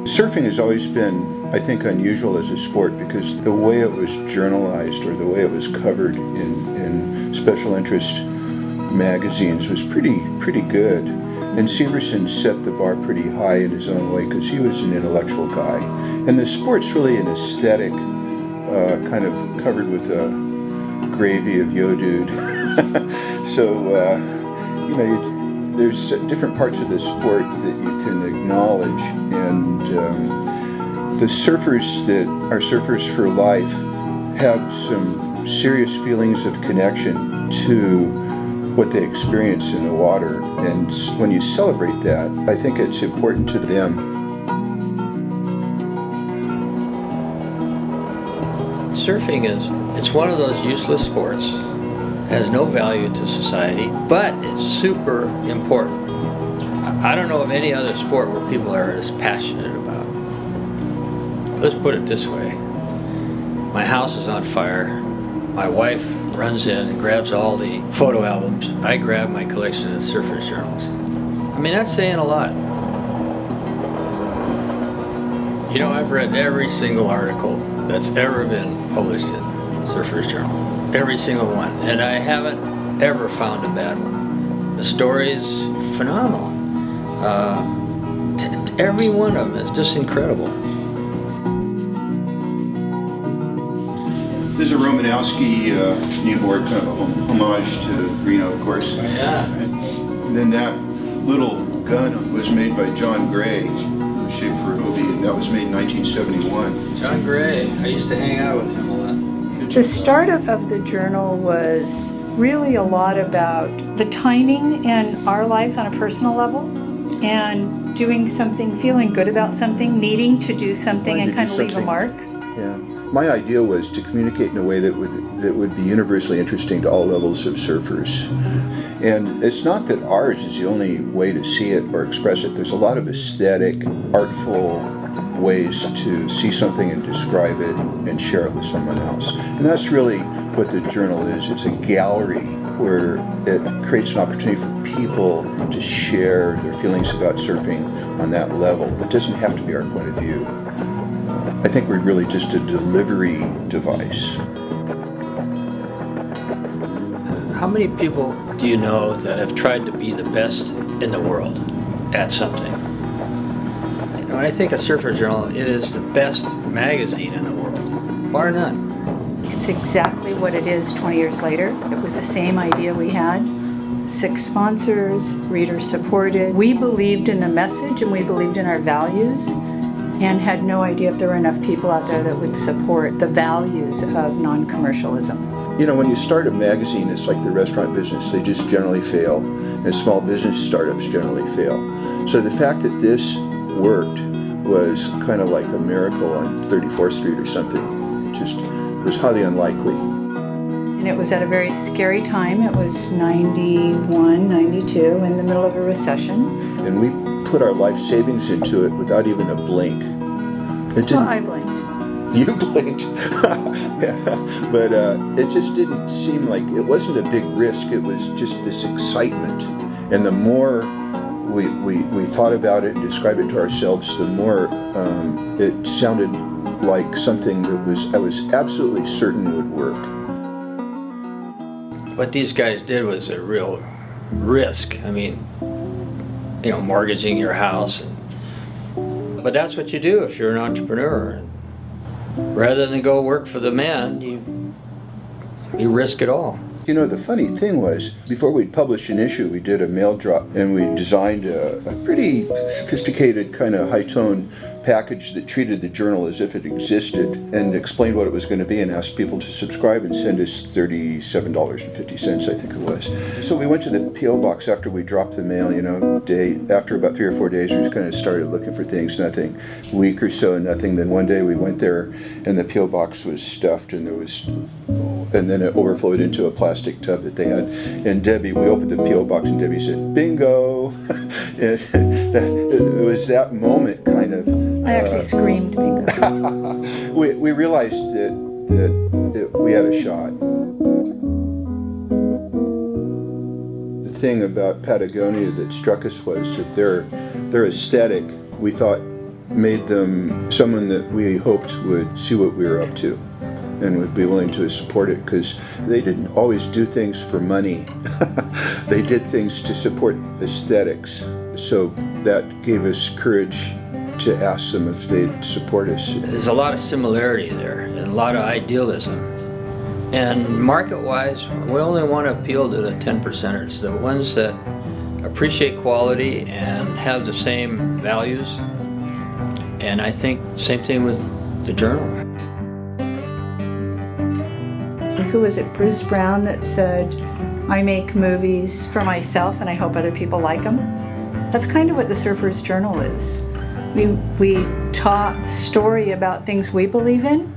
Surfing has always been, I think, unusual as a sport because the way it was journalized or the way it was covered in special interest magazines was pretty good. And Severson set the bar pretty high in his own way because he was an intellectual guy. And the sport's really an aesthetic, kind of covered with a gravy of yo dude. So, you know, there's different parts of the sport that you can acknowledge, and the surfers that are surfers for life have some serious feelings of connection to what they experience in the water, and when you celebrate that, I think it's important to them. Surfing it's one of those useless sports. Has no value to society, but it's super important. I don't know of any other sport where people are as passionate about it. Let's put it this way. My house is on fire. My wife runs in and grabs all the photo albums. I grab my collection of surfers' journals. I mean, that's saying a lot. You know, I've read every single article that's ever been published in Surfer's Journal. Every single one, and I haven't ever found a bad one. The story is phenomenal. Every one of them is just incredible. This is a Romanowski kneeboard, kind of a homage to Reno, of course. Oh, yeah. And then that little gun was made by John Gray, shaped for a movie, and that was made in 1971. John Gray, I used to hang out with him a lot. The start of the journal was really a lot about the timing in our lives on a personal level and doing something, feeling good about something, needing to do something and kind of leave a mark. Yeah. My idea was to communicate in a way that would be universally interesting to all levels of surfers. And it's not that ours is the only way to see it or express it. There's a lot of aesthetic, artful ways to see something and describe it and share it with someone else. And that's really what the journal is. It's a gallery where it creates an opportunity for people to share their feelings about surfing on that level. It doesn't have to be our point of view. I think we're really just a delivery device. How many people do you know that have tried to be the best in the world at something? When I think of Surfer Journal, it is the best magazine in the world, bar none. It's exactly what it is 20 years later. It was the same idea we had. 6 sponsors, readers supported. We believed in the message and we believed in our values and had no idea if there were enough people out there that would support the values of non-commercialism. You know, when you start a magazine, it's like the restaurant business. They just generally fail, and small business startups generally fail. So the fact that this worked was kind of like a miracle on 34th Street or something. It just was highly unlikely. And it was at a very scary time. It was 91, 92, in the middle of a recession. And we put our life savings into it without even a blink. It didn't. Well, I blinked. You blinked. Yeah. But it just didn't seem like, it wasn't a big risk. It was just this excitement. And the more we thought about it and described it to ourselves, the more it sounded like something that I was absolutely certain would work. What these guys did was a real risk. I mean, you know, mortgaging your house. But that's what you do if you're an entrepreneur. Rather than go work for the man, you risk it all. You know, the funny thing was, before we'd published an issue, we did a mail drop and we designed a pretty sophisticated kind of high-tone package that treated the journal as if it existed and explained what it was going to be and asked people to subscribe and send us $37.50, I think it was. So we went to the P.O. box after we dropped the mail, you know, after about 3 or 4 days we just kind of started looking for things, nothing. A week or so, nothing. Then one day we went there and the P.O. box was stuffed and then it overflowed into a plastic tub that they had. And Debbie, we opened the P.O. box and Debbie said, "Bingo!" It was that moment kind of. I actually screamed bingo. we realized that we had a shot. The thing about Patagonia that struck us was that their aesthetic, we thought, made them someone that we hoped would see what we were up to and would be willing to support it, because they didn't always do things for money. They did things to support aesthetics. So that gave us courage to ask them if they'd support us. There's a lot of similarity there and a lot of idealism. And market-wise, we only want to appeal to the 10%ers, the ones that appreciate quality and have the same values. And I think same thing with the Journal. Who was it, Bruce Brown, that said, I make movies for myself and I hope other people like them? That's kind of what the Surfer's Journal is. We talk story about things we believe in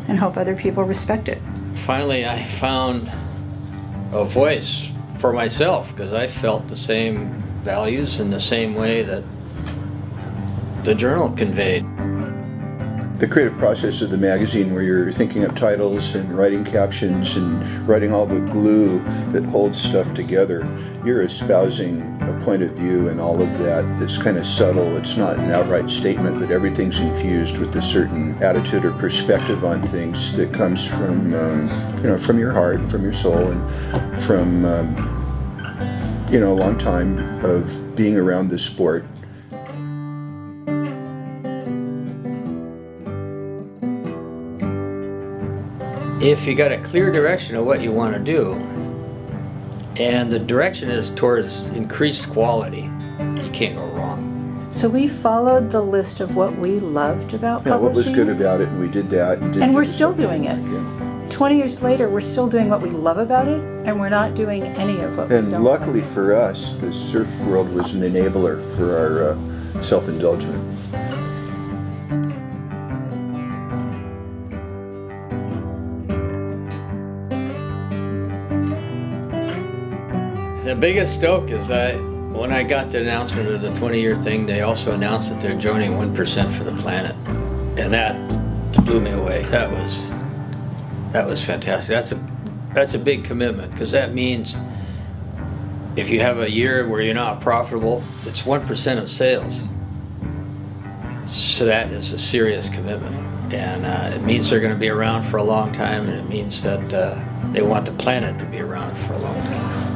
and hope other people respect it. Finally, I found a voice for myself, because I felt the same values in the same way that the Journal conveyed. The creative process of the magazine, where you're thinking up titles and writing captions and writing all the glue that holds stuff together, you're espousing a point of view and all of that that's kind of subtle. It's not an outright statement, but everything's infused with a certain attitude or perspective on things that comes from, from your heart, from your soul, and from, a long time of being around this sport. If you got a clear direction of what you want to do, and the direction is towards increased quality, you can't go wrong. So we followed the list of what we loved about publishing. What was good about it, and we did that. And we're still doing it. Yeah. 20 years later, we're still doing what we love about it, and we're not doing any of what we don't. And luckily for us, the surf world was an enabler for our self-indulgence. The biggest stoke is that when I got the announcement of the 20-year thing, they also announced that they're joining 1% for the planet, and that blew me away. That was fantastic. That's a big commitment, because that means if you have a year where you're not profitable, it's 1% of sales. So that is a serious commitment, and it means they're going to be around for a long time, and it means that they want the planet to be around for a long time.